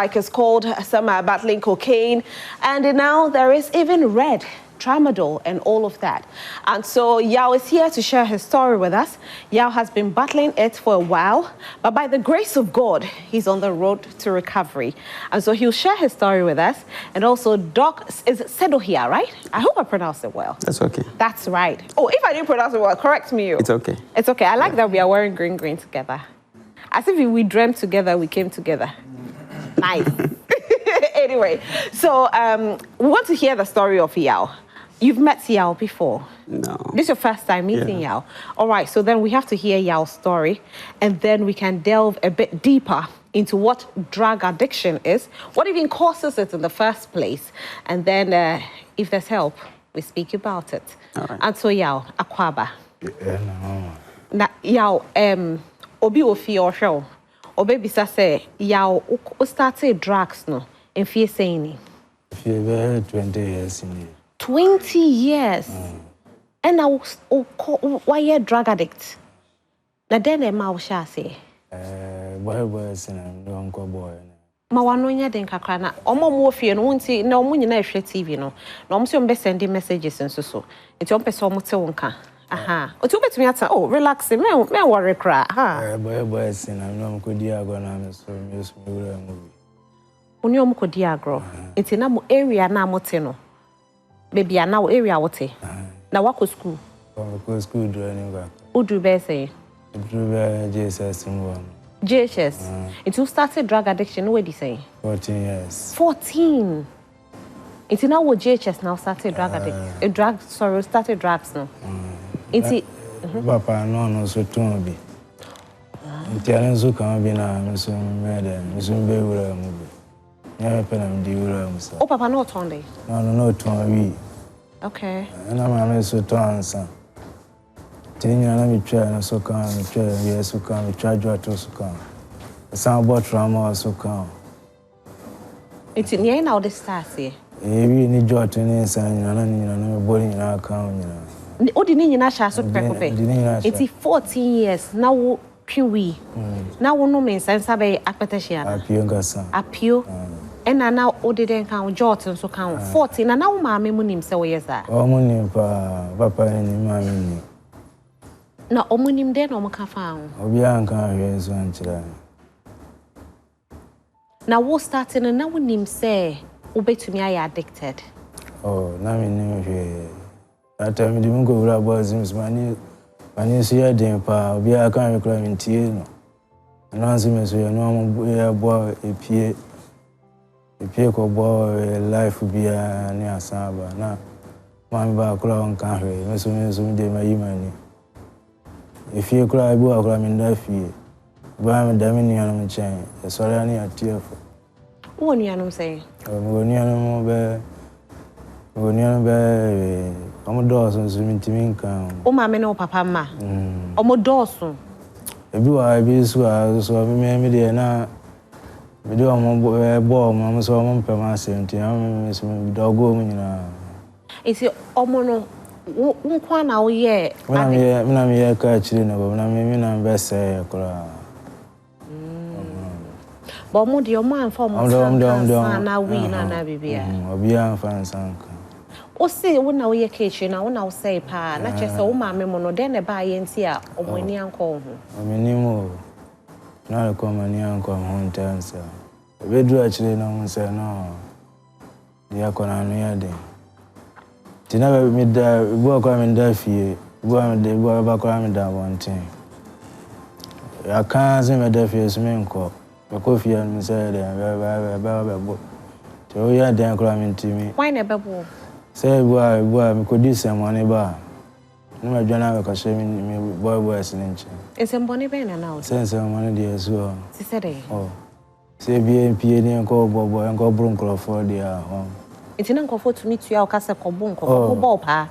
like it's called. Some are battling cocaine. And now there is even red, tramadol, and all of that. And so Yao is here to share his story with us. Yao has been battling it for a while, but by the grace of God, he's on the road to recovery. And so he'll share his story with us. And also, Doc, is it Sedohia, right? I hope I pronounced it well. That's okay. That's right. Oh, if I didn't pronounce it well, correct me. It's okay. It's okay. I like that we are wearing green together. As if we dreamt together, we came together. Nice. Anyway, so we want to hear the story of Yao. You've met Yao before? No. This is your first time meeting Yao? All right, so then we have to hear Yao's story, and then we can delve a bit deeper into what drug addiction is, what even causes it in the first place, and then if there's help, we speak about it. All right. And so Yao, Akwaba. Yeah, no. Na Yao, obi ofi ohwe obi bisa say Yao o started drugs no in fie saying ni. Fie 20 years in 20 years. And now, why you drug addict? Na then e ma wo sha say. Boy sin no uncle boy. Ma wano nya den kakra na omo mo fie no wonti na omo nyina ehwe TV no. Na omo se omo be send messages nso so. Enti omo pese omo te wonka. Aha. O tu betumi ata oh relax me worry cry. Ha. Boy sin no am ko di agro na me so me wura mu. Oni omo ko di agro. Enti na mo area na mo te no. Baby, I now area what? Now what school? Go school driving back. Who do you say? JSS. JHS. It you started drug addiction, what do you say? 14 years. 14. It's now what JHS now started drug addiction. Started drugs now. It's Papa no so to be. Ntiane so kan bi na so mede, so be wura mu. Yeah, penam di wura mu sa. Oh, Papa not on day. No to Okay. And I'm so to answer. Tinya na mi try na so kan, mi try yes so kan, mi try jo to so kan. Some about trauma so kan. It's near now the stars here. We need jo to ni san na na body na kan ni. O di ni nyina sha so pekope. It's 14 years now we. Now we no mean sense be akpetehia. Apio ngasa. Apio. And now o didn't count Jordan so count 14 and now mama mu nim say we yes that. O mu nim pa papa ni mama ni. Na o mu nim den o mu ka fa ho. Obi an kan hwe so anchira. Na wo starting and now we nim say wo betumi ay addicted. Oh, na me nim hwe. That time di mu go wura boys mani so ya den pa obi an kan hwe kra mintie no. Na anso me so ya no am ya bo epie ko bo life bia ni asaba na man ba kula on kan hwe me so de mayi mani if you kula bu akula me nda fie ba me da me ni anu chen e sori ani atiefo Wo ni anu say mo ni anu be omo do so mintimi kan o ma me no papa ma omo do so ebi wa bi so me de na me do mo so mo pema senti am so dogo mo nyina isi omo no nkwa na wo ye na me ka chiri na bo na me na be se kora bo mo de omo anfa mo na wi na bibia obi anfa sanka o se wo na wo ye kechi na wo na wo say pa na che se wo ma me mo no den ne ba ye nti a omo ani anko ho omeni mo na ko mani anko ho ntansa bedu achire na mo se no ya ko na no ya de tina me da bu ko me da fie bu ba ko me da wonten ya kan se me da fie so me nko me ko fie no se de ba bo to ya de ko me ntimi why na bebo se bu me ko di se mo ne ba no me dwana me ko se me boy sinenche ensembone be na na o sense mo ne de so ti se de oh se BNP ni nko bobo nko bro nkrofo dia ho enti na nkofo tumi tua o kase kobo nkofo bo pa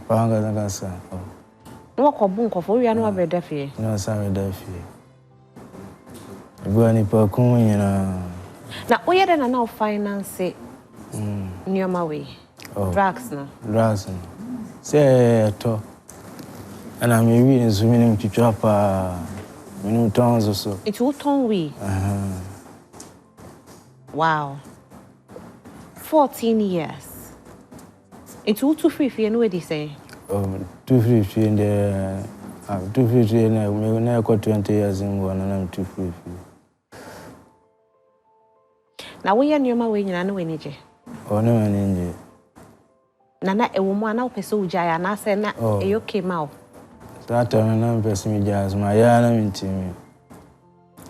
pa nga nga sa no kobo nkofo wi anu abeda fie no sa me da fie bu ani pa kun nyina na o yede na o finance nyoma we drugs no se to ana me wi nzu mi nim twitwa pa minimum tons so it will ton we Wow. 14 years. It's all too free for you, what do you say? Too free in the. I'm too free and I got 20 years in one and I'm too free. Now, we are near my way in an energy. Oh, no, an injury. Nana, a woman now pursue Jaya, and I said, you came out. That time I'm pressing me jazz, my yarn into me.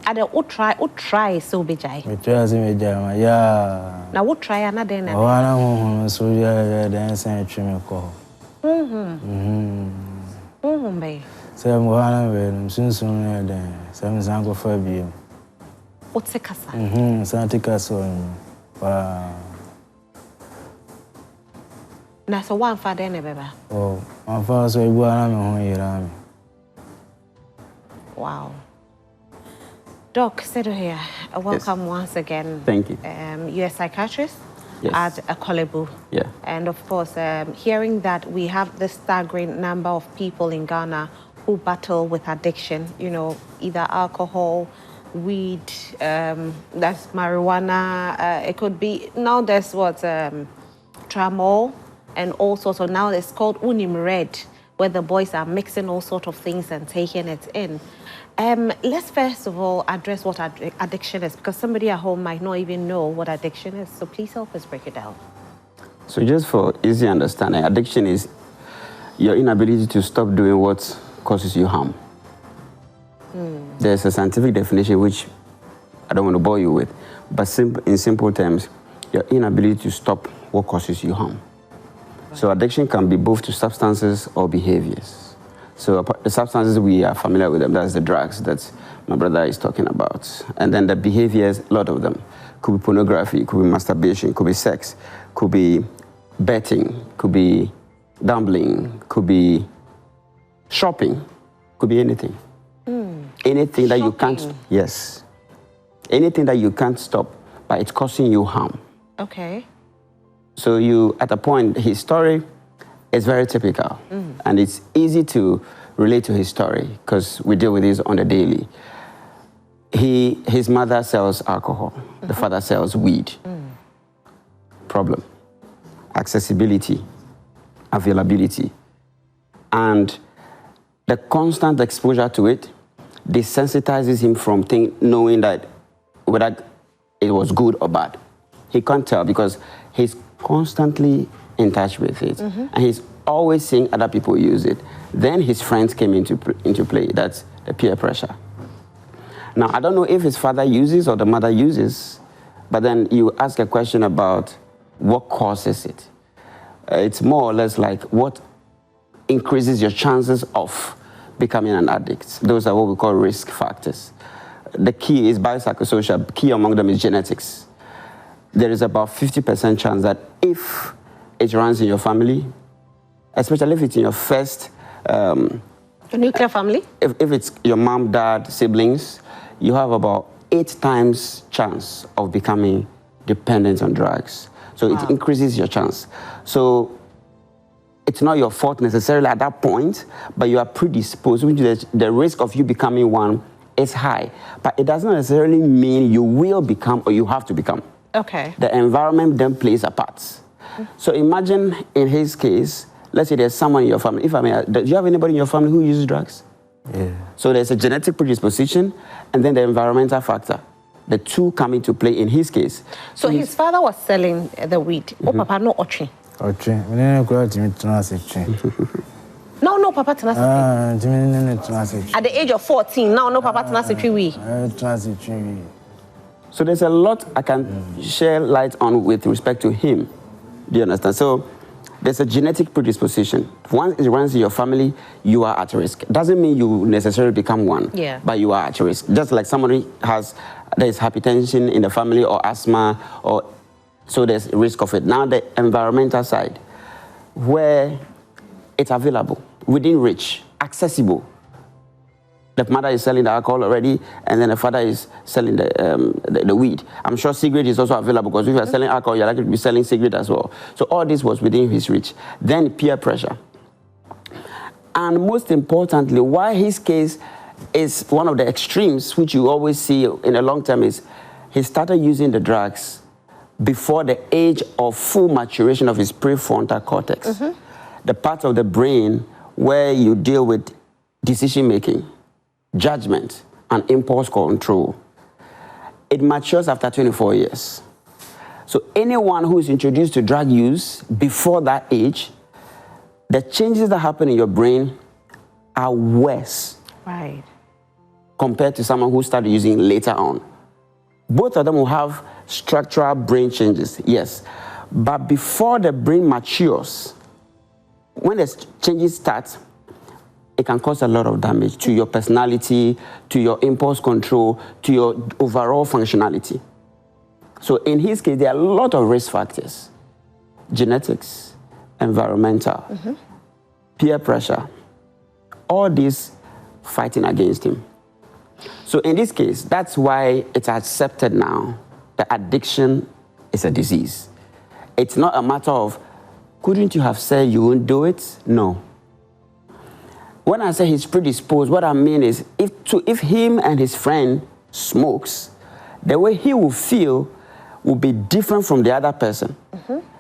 I don't try so be Jay. Me tries me jam, yeah. Now, what try another day? Oh, I'm so yeah, dance and trim call. Babe. Some one soon then, some zango for you. What's a casa? Santa Castle. Wow. Now, so one for dinner, baby. Oh, my father's way, one. Wow. Doc, settle here. Welcome once again. Thank you. You're a psychiatrist Yes. at Akolebu. Yeah. And of course, hearing that we have this staggering number of people in Ghana who battle with addiction, you know, either alcohol, weed, that's marijuana, it could be, now there's what, tramol, and all sorts of, now it's called Unim Red, where the boys are mixing all sorts of things and taking it in. Let's first of all address what addiction is, because somebody at home might not even know what addiction is. So please help us break it down. So just for easy understanding, addiction is your inability to stop doing what causes you harm. There's a scientific definition which I don't want to bore you with, but in simple terms, your inability to stop what causes you harm. So addiction can be both to substances or behaviors. So the substances, we are familiar with them. That's the drugs that my brother is talking about. And then the behaviors, a lot of them. Could be pornography, could be masturbation, could be sex, could be betting, could be gambling, could be shopping, could be anything. Anything that you can't, yes. Anything that you can't stop, but it's causing you harm. Okay. So you, at a point, his story is very typical. And it's easy to relate to his story because we deal with this on the daily. His mother sells alcohol. The father sells weed. Problem. Accessibility, availability. And the constant exposure to it desensitizes him from knowing that whether it was good or bad. He can't tell because he's constantly in touch with it. And he's always seeing other people use it. Then his friends came into play. That's the peer pressure. Now, I don't know if his father uses or the mother uses, but then you ask a question about what causes it. It's more or less like what increases your chances of becoming an addict. Those are what we call risk factors. The key is biopsychosocial. Key among them is genetics. There is about 50% chance that if it runs in your family, especially if it's in your first... A nuclear family? If it's your mom, dad, siblings, you have about 8 times chance of becoming dependent on drugs. So it increases your chance. So it's not your fault necessarily at that point, but you are predisposed, which is the risk of you becoming one is high. But it doesn't necessarily mean you will become or you have to become. Okay. The environment then plays a part. So imagine in his case, let's say there's someone in your family. If I may, do you have anybody in your family who uses drugs? Yeah. So there's a genetic predisposition and then the environmental factor. The two come into play in his case. So his father was selling the weed. Oh, Papa, no ochi. Ochi. No, Papa tenacity. At the age of 14, now no Papa tenacity we. So there's a lot I can share light on with respect to him. Do you understand? So there's a genetic predisposition. Once it runs in your family, you are at risk. Doesn't mean you necessarily become one, but you are at risk. Just like somebody there's hypertension in the family or asthma, so there's risk of it. Now the environmental side, where it's available, within reach, accessible. The mother is selling the alcohol already, and then the father is selling the weed. I'm sure cigarette is also available because if you are selling alcohol, you're likely to be selling cigarette as well. So all this was within his reach. Then peer pressure. And most importantly, why his case is one of the extremes, which you always see in the long term, is he started using the drugs before the age of full maturation of his prefrontal cortex, the part of the brain where you deal with decision-making, judgment, and impulse control. It matures after 24 years. So anyone who is introduced to drug use before that age, the changes that happen in your brain are worse. Right. Compared to someone who started using later on. Both of them will have structural brain changes, yes. But before the brain matures, when the changes start, it can cause a lot of damage to your personality, to your impulse control, to your overall functionality. So in his case, there are a lot of risk factors. Genetics, environmental, peer pressure, all these fighting against him. So in this case, that's why it's accepted now that addiction is a disease. It's not a matter of, couldn't you have said you wouldn't do it? No. When I say he's predisposed, what I mean is if him and his friend smokes, the way he will feel will be different from the other person,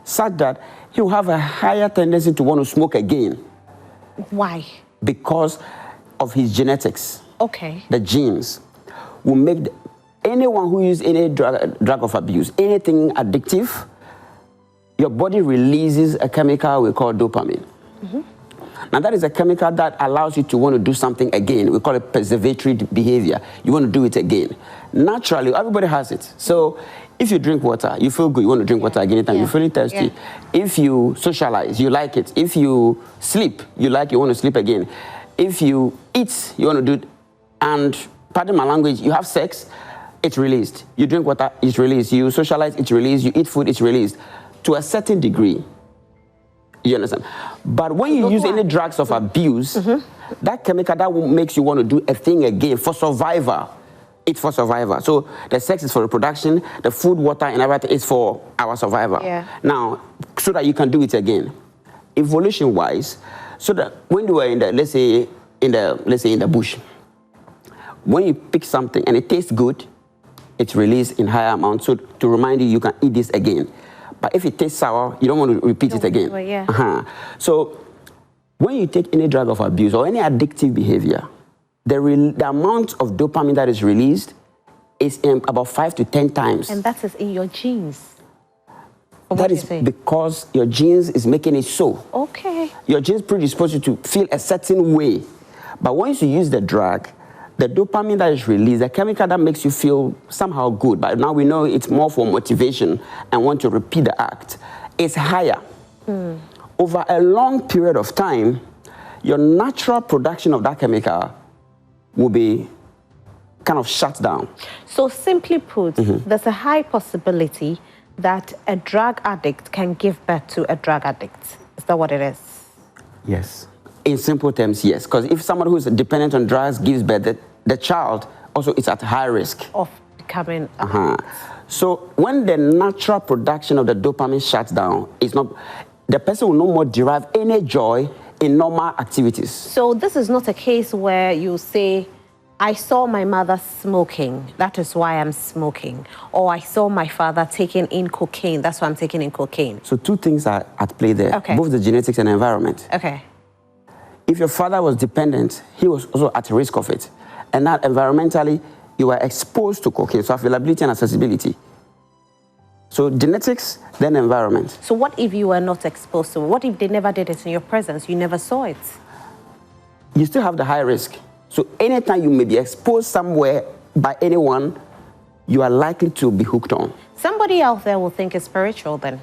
such that he will have a higher tendency to want to smoke again. Why? Because of his genetics. Okay. The genes will make anyone who uses any drug of abuse, anything addictive, your body releases a chemical we call dopamine. Now that is a chemical that allows you to want to do something again. We call it preservatory behavior. You want to do it again. Naturally, everybody has it. So if you drink water, you feel good, you want to drink water again anytime you're feeling thirsty. If you socialize, you like it. If you sleep, you want to sleep again. If you eat, you want to do it. And pardon my language, you have sex, it's released. You drink water, it's released. You socialize, it's released. You eat food, it's released. To a certain degree. You understand? But when you use any drugs of abuse, that chemical that makes you want to do a thing again for survival, it's for survival. So the sex is for reproduction, the food, water, and everything is for our survival. Now, so that you can do it again. Evolution-wise, so that when you were in the, let's say in the bush, when you pick something and it tastes good, it's released in higher amounts, so to remind you, you can eat this again. But if it tastes sour, you don't want to repeat it again. So when you take any drug of abuse or any addictive behavior, the amount of dopamine that is released is about 5 to 10 times. And that is in your genes. That is because your genes is making it so. Okay. Your genes predispose you to feel a certain way. But once you use the drug, the dopamine that is released, the chemical that makes you feel somehow good, but now we know it's more for motivation and want to repeat the act, is higher. Over a long period of time, your natural production of that chemical will be kind of shut down. So simply put, there's a high possibility that a drug addict can give birth to a drug addict. Is that what it is? Yes. In simple terms, yes. Because if someone who is dependent on drugs gives birth, the child also is at high risk of becoming. So when the natural production of the dopamine shuts down, the person will no more derive any joy in normal activities. So this is not a case where you say, I saw my mother smoking, that is why I'm smoking. Or I saw my father taking in cocaine, that's why I'm taking in cocaine. So two things are at play there, both the genetics and environment. If your father was dependent, he was also at risk of it. And now environmentally, you were exposed to cocaine, so availability and accessibility. So genetics, then environment. So what if you were not exposed to it? What if they never did it in your presence? You never saw it? You still have the high risk. So anytime you may be exposed somewhere by anyone, you are likely to be hooked on. Somebody out there will think it's spiritual then.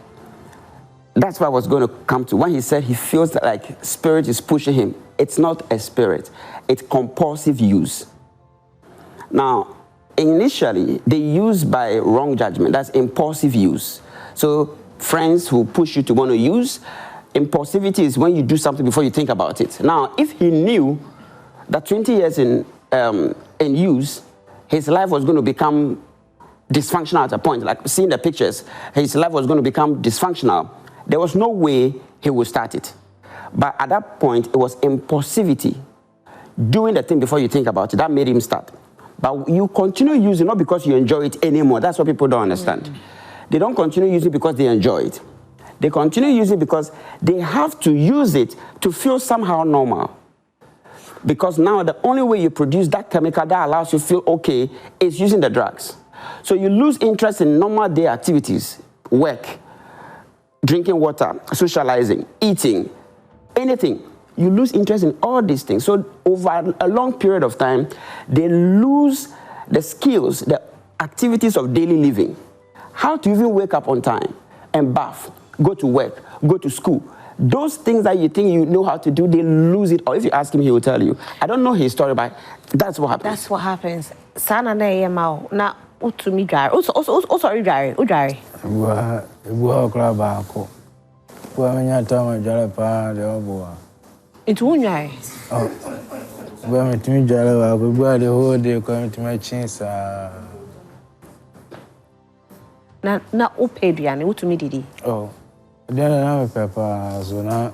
That's what I was going to come to. When he said he feels that like spirit is pushing him, it's not a spirit. It's compulsive use. Now, initially, they use by wrong judgment. That's impulsive use. So friends who push you to want to use, impulsivity is when you do something before you think about it. Now, if he knew that 20 years in use, his life was going to become dysfunctional at a point, like seeing the pictures, his life was going to become dysfunctional. There was no way he would start it. But at that point, it was impulsivity, doing the thing before you think about it, that made him start. But you continue using not because you enjoy it anymore. That's what people don't understand. They don't continue using it because they enjoy it. They continue using it because they have to use it to feel somehow normal. Because now the only way you produce that chemical that allows you to feel okay is using the drugs. So you lose interest in normal day activities, work, drinking water, socializing, eating, anything. You lose interest in all these things. So over a long period of time, they lose the skills, the activities of daily living. How to even wake up on time and bath, go to work, go to school. Those things that you think you know how to do, they lose it. Or if you ask him, he will tell you. I don't know his story, but that's what happens. That's what happens. Sana na yema na utumi dware. Sorry dware. Udware. Ebuha okra baako. Buha menya tama dware pa de oboa. Into unware. Oh. Buha metumi dware baako. Buha the whole day ko metumi chinsa. Na upe duane utumi didi. Oh. Diana na me papa so na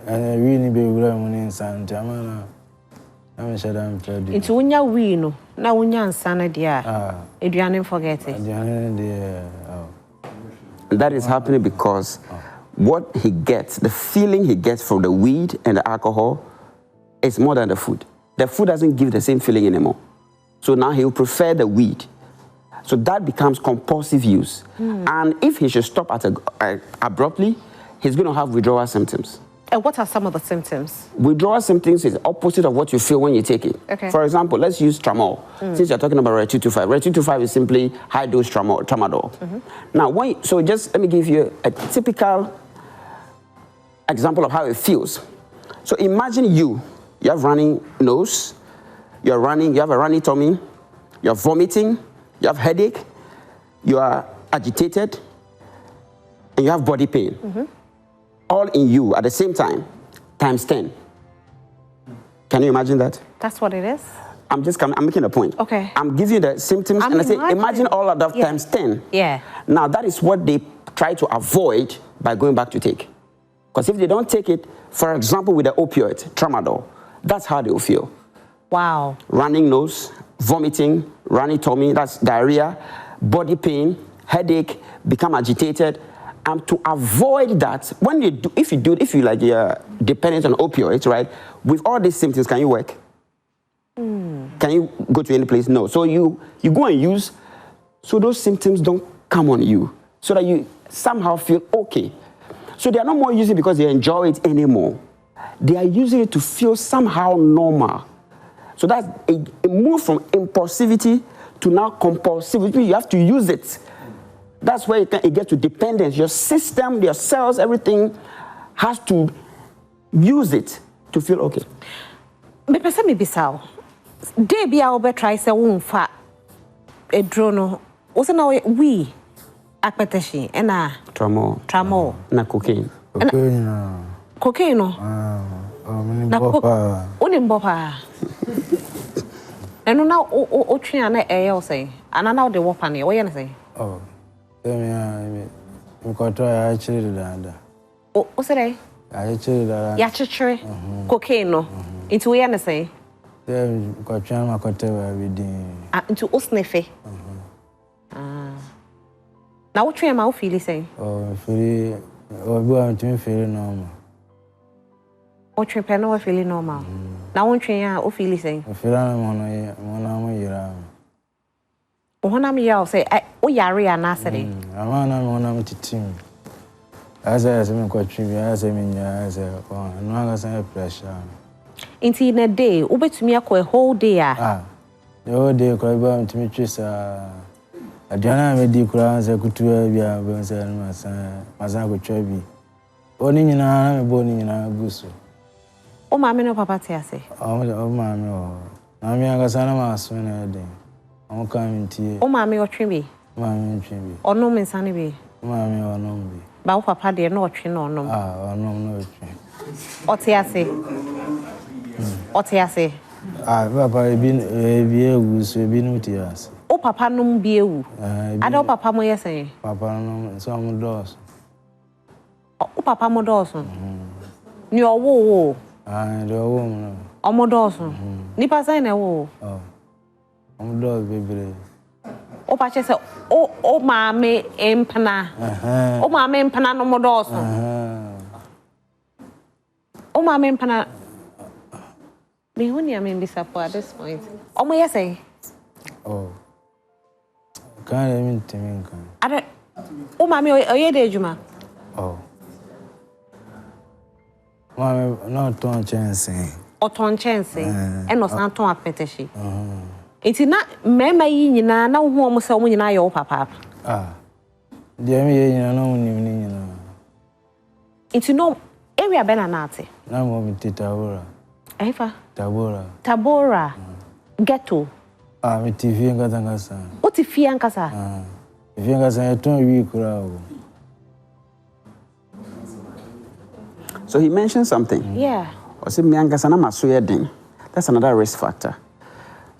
we ni be wura mu ni nsante amana. Na me shada me pedi. Into unya we no. Na unya nsana dia. Eduane forget it. Eduane de That is happening because what he gets, the feeling he gets from the weed and the alcohol is more than the food. The food doesn't give the same feeling anymore. So now he will prefer the weed. So that becomes compulsive use. And if he should stop abruptly, he's going to have withdrawal symptoms. And what are some of the symptoms? Withdrawal symptoms is opposite of what you feel when you take it. Okay. For example, let's use tramadol. Since you're talking about Red 225. Red 225 is simply high-dose tramadol. Now, so just let me give you a typical example of how it feels. So imagine you have running nose, you have a runny tummy, you're vomiting, you have headache, you are agitated, and you have body pain. All in you at the same time, times 10. Can you imagine that? That's what it is? I'm making a point. Okay. I'm giving you the symptoms, and I say, imagine all of that times 10. Yeah. Now, that is what they try to avoid by going back to take. Because if they don't take it, for example, with the opioid, tramadol, that's how they will feel. Wow. Running nose, vomiting, runny tummy, that's diarrhea, body pain, headache, become agitated. And to avoid that, if you like you're dependent on opioids, right? With all these symptoms, can you work? Can you go to any place? No. So you go and use, so those symptoms don't come on you, so that you somehow feel okay. So they are not more using it because they enjoy it anymore. They are using it to feel somehow normal. So that's a move from impulsivity to now compulsivity. You have to use it. That's where it gets to dependence. Your system, your cells, everything has to use it to feel okay. Me pese me bisao. Day be a obe try se wonfa a drone. Also now we akpeteshi ena tramol na cocaine. Cocaine no. Na bopa. Oni bopa. Eno na o twa na eyo say. Ana na de wopa ne. Wo ye ne say. Oh. Me ko to ya chiri dada. O say ya chiri dada. Ya chichiri. Cocaine no. Into we ne say. Dem ko twa ma ko te wa bi din. Into o snefe. Na wo twa ma wo feel say. Oh, feel o bi am timi feel normal. O twa pe no wo feel normal. Na wo twa ya o feel say. O feel na mo na yira. Ohona me ya say o yare ana sere. Amana me ona mtitim. Asa me ko twi bi asa me nya asa ko no aga say pressure. Inti in a day, ubetumi akọ a whole day the whole day ko ba mtimi twisa. Aduana me di kura asa kutua bia be say no masa ko twa bi. Oni nyina na me bo ni nyina gusu. O ma me no papa te ase. O ma me o. Na me aga sana ma aso na dey. O ma me otwe bi. Ma me otwe bi. Ono me nsane bi. Ma me ono bi. Ba wo papa de na otwe na ono. Ono na otwe. Ote ase. Ote ase. Papa ebi ewu so ebi no ti ase. O papa no bi ewu. Ada o papa mo yesen. Papa no so mo dos. O papa mo dos. Ni owo. De owo mo. O mo dos. Ni pa sai na wo. I'm dog baby. O pache say o maame empana. O maame empana no modoso. O maame empana. Me huni am in bisapo at this point. O mo yesay? Oh. Can't even tell me. Ada o maame oye de adwuma. Oh. Maame no ton chance. O ton chance. E no san ton apeteshi. Iti na mema yi nyina na wo mo se wo nyina ye wo papa. Dia me ye nyina no ni nyina. Iti no area be na nate. Na mo mi Tabora. Efa. Tabora. Ghetto. Mi TV ngasa. O ti fi ankasa. TV ngasa ton wi kura o. So he mentioned something. Yeah. Or say me ankasa na masoye den. That's another risk factor.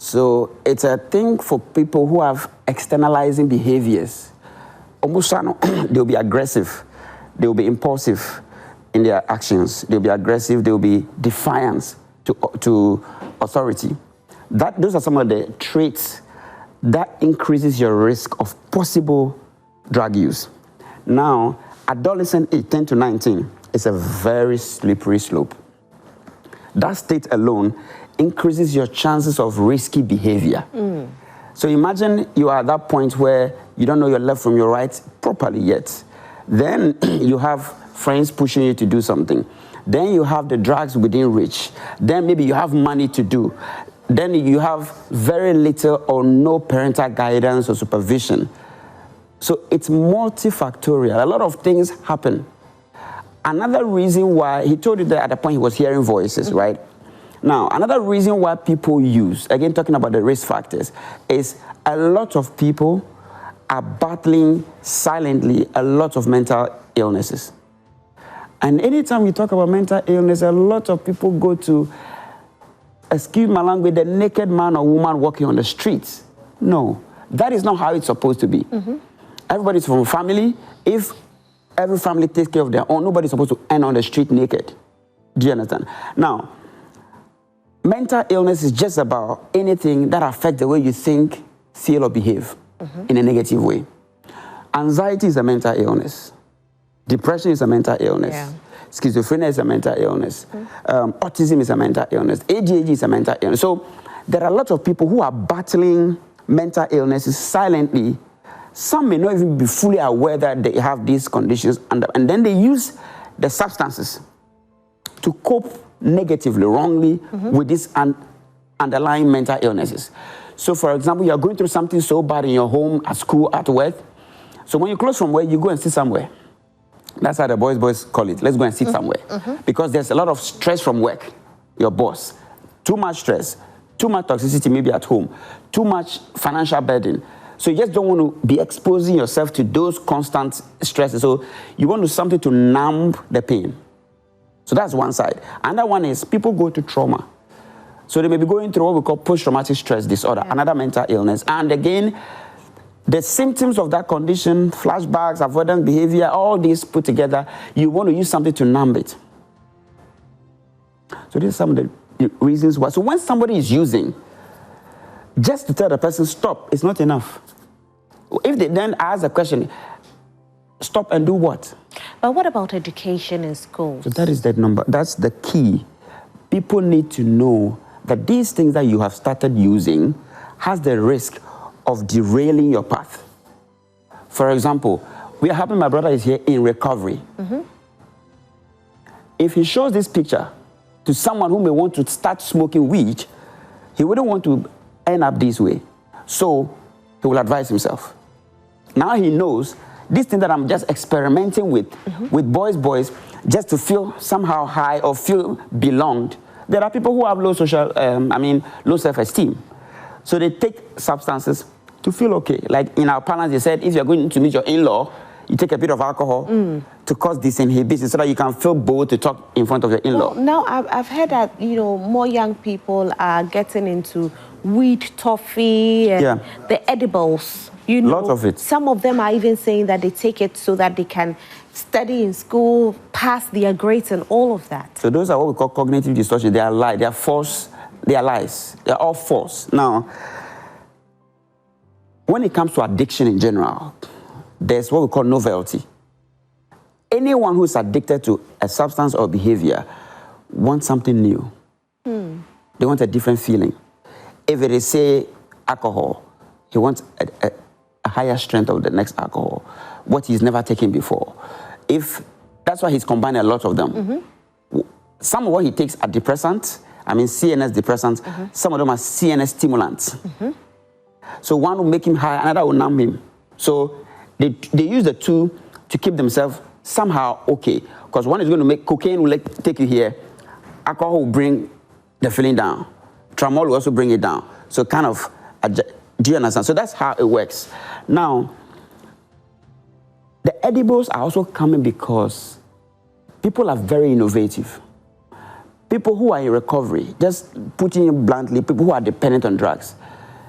So it's a thing for people who have externalizing behaviors. Almost they'll be aggressive, they'll be impulsive in their actions, they'll be aggressive, they'll be defiant to authority. Those are some of the traits that increases your risk of possible drug use. Now, adolescent age 10 to 19 is a very slippery slope. That state alone increases your chances of risky behavior. So imagine you are at that point where you don't know your left from your right properly yet. Then you have friends pushing you to do something. Then you have the drugs within reach. Then maybe you have money to do. Then you have very little or no parental guidance or supervision. So it's multifactorial. A lot of things happen. Another reason why, he told you that at the point he was hearing voices, right? Now, another reason why people use, again talking about the risk factors, is a lot of people are battling silently a lot of mental illnesses. And anytime we talk about mental illness, a lot of people go to, excuse my language, the naked man or woman walking on the streets. No, that is not how it's supposed to be. Everybody's from a family. If every family takes care of their own, nobody's supposed to end on the street naked. Do you understand? Now, mental illness is just about anything that affects the way you think, feel, or behave in a negative way. Anxiety is a mental illness. Depression is a mental illness. Yeah. Schizophrenia is a mental illness. Autism is a mental illness. ADHD is a mental illness. So there are a lot of people who are battling mental illnesses silently. Some may not even be fully aware that they have these conditions, and then they use the substances to cope negatively, wrongly with these underlying mental illnesses. So for example, you're going through something so bad in your home, at school, at work. So when you close from work, you go and sit somewhere. That's how the boys call it. Let's go and sit somewhere. Because there's a lot of stress from work, your boss. Too much stress, too much toxicity maybe at home, too much financial burden. So you just don't want to be exposing yourself to those constant stresses. So you want to do something to numb the pain. So that's one side. Another one is people go to trauma. So they may be going through what we call post-traumatic stress disorder, another mental illness. And again, the symptoms of that condition, flashbacks, avoidance behavior, all these put together, you want to use something to numb it. So these are some of the reasons why. So when somebody is using, just to tell the person, stop, it's not enough. If they then ask the question, stop and do what? But what about education in schools? So that is the number. That's the key. People need to know that these things that you have started using has the risk of derailing your path. For example, we are happy my brother is here in recovery. If he shows this picture to someone who may want to start smoking weed, he wouldn't want to end up this way. So he will advise himself. Now he knows this thing that I'm just experimenting with boys, just to feel somehow high or feel belonged. There are people who have low low self-esteem. So they take substances to feel okay. Like in our parlance, they said, if you're going to meet your in-law, you take a bit of alcohol to cause disinhibition so that you can feel bold to talk in front of your in-law. Well, now I've heard that, more young people are getting into weed toffee and the edibles. Lots of it. Some of them are even saying that they take it so that they can study in school, pass their grades and all of that. So those are what we call cognitive distortion. They are lies. They are false. They are lies. They are all false. Now, when it comes to addiction in general, there's what we call novelty. Anyone who's addicted to a substance or behavior wants something new. They want a different feeling. If it is, say, alcohol, he wants a higher strength of the next alcohol, what he's never taken before. If that's why he's combining a lot of them. Some of what he takes are depressants, CNS depressants. Some of them are CNS stimulants. So one will make him high, another will numb him. So they use the two to keep themselves somehow okay. Because one is going to make cocaine will take you here, alcohol will bring the feeling down. Tramadol will also bring it down. So kind of, do you understand? So that's how it works. Now, the edibles are also coming because people are very innovative. People who are in recovery, just putting it bluntly, people who are dependent on drugs,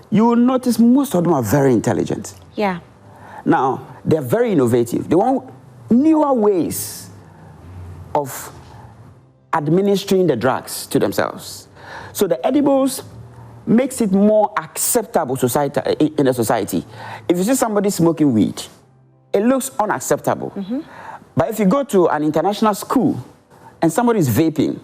you will notice most of them are very intelligent. Yeah. Now, they're very innovative. They want newer ways of administering the drugs to themselves. So the edibles makes it more acceptable in the society. If you see somebody smoking weed, it looks unacceptable. But if you go to an international school and somebody is vaping,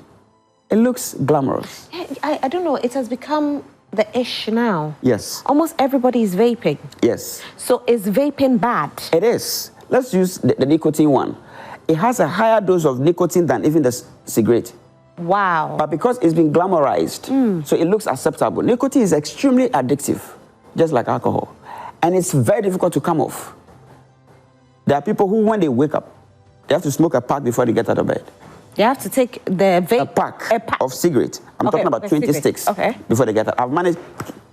it looks glamorous. I don't know, it has become the ish now. Yes. Almost everybody is vaping. Yes. So is vaping bad? It is. Let's use the nicotine one. It has a higher dose of nicotine than even the cigarette. Wow. But because it's been glamorized, so it looks acceptable. Nicotine is extremely addictive, just like alcohol. And it's very difficult to come off. There are people who, when they wake up, they have to smoke a pack before they get out of bed. They have to take the vape? A pack of cigarette. I'm talking about 20 sticks before they get out. I've managed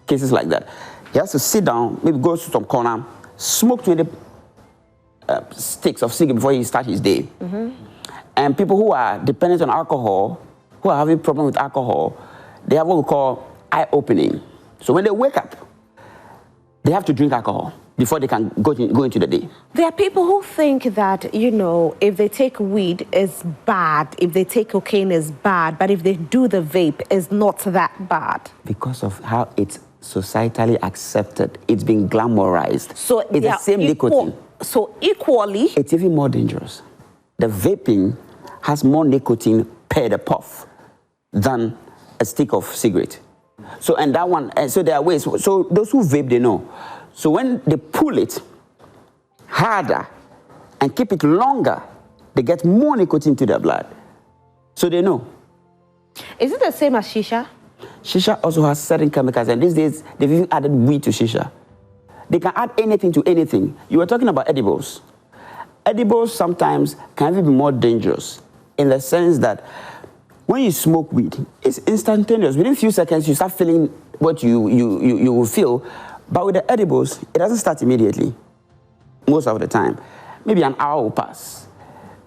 cases like that. He has to sit down, maybe go to some corner, smoke 20 sticks of cigarette before he starts his day. And people who are dependent on alcohol, who are having problem with alcohol, they have what we call eye-opening. So when they wake up, they have to drink alcohol before they can go into the day. There are people who think that, you know, if they take weed, it's bad. If they take cocaine, it's bad. But if they do the vape, it's not that bad. Because of how it's societally accepted. It's been glamorized. So it's the same nicotine. So equally... It's even more dangerous. The vaping has more nicotine per the puff than a stick of cigarette. So, and that one, and so there are ways. So those who vape, they know. So when they pull it harder and keep it longer, they get more nicotine to their blood. So they know. Is it the same as shisha? Shisha also has certain chemicals, and these days they've even added weed to shisha. They can add anything to anything. You were talking about edibles. Edibles sometimes can even be more dangerous in the sense that when you smoke weed, it's instantaneous. Within a few seconds, you start feeling what you will feel. But with the edibles, it doesn't start immediately, most of the time. Maybe an hour will pass.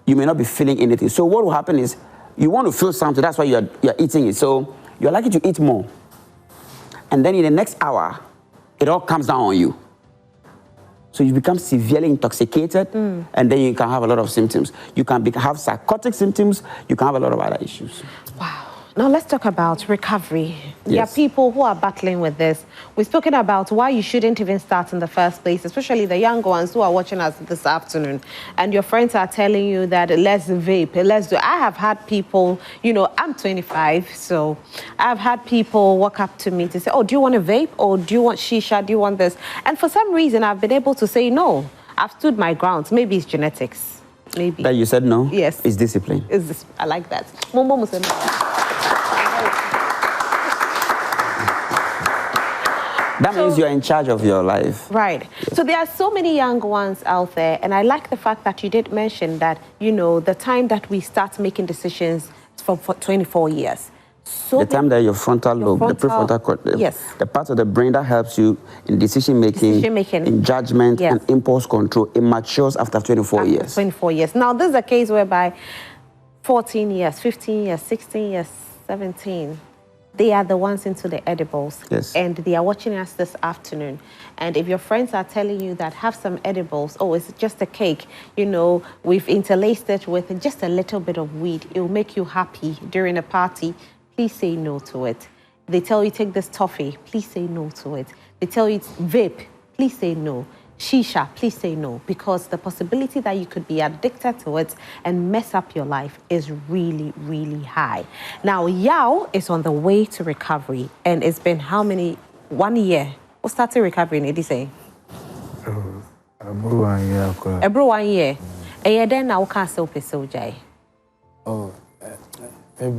You may not be feeling anything. So what will happen is you want to feel something. That's why you're eating it. So you're likely to eat more. And then in the next hour, it all comes down on you. So you become severely intoxicated, and then you can have a lot of symptoms. You can have psychotic symptoms. You can have a lot of other issues. Wow. Now let's talk about recovery. Yes. There are people who are battling with this. We've spoken about why you shouldn't even start in the first place, especially the young ones who are watching us this afternoon. And your friends are telling you that let's vape, let's do. I have had people, you know, I'm 25, so I've had people walk up to me to say, oh, do you want a vape? Or do you want shisha? Do you want this? And for some reason, I've been able to say no. I've stood my ground. Maybe it's genetics. Maybe. That you said no? Yes. It's discipline. I like that. Momo Muslim. That means you're in charge of your life. Right. Yes. So there are so many young ones out there, and I like the fact that you did mention that, you know, the time that we start making decisions for 24 years. So the time that your frontal lobe, the prefrontal cortex, yes, the part of the brain that helps you in decision making, in judgment, yes, and impulse control, it matures after 24 years. 24 years. Now, this is a case whereby 14 years, 15 years, 16 years, 17, they are the ones into the edibles. Yes. And they are watching us this afternoon. And if your friends are telling you that have some edibles, oh, it's just a cake, you know, we've interlaced it with just a little bit of weed, it will make you happy during a party, please say no to it. They tell you take this toffee, please say no to it. They tell you it's vape, please say no. Shisha, please say no, because the possibility that you could be addicted to it and mess up your life is really, really high. Now, Yao is on the way to recovery, and it's been how many? 1 year. What started recovery, did you say? About 1 year. About 1 year. And then now can't still pay so jay. Oh, me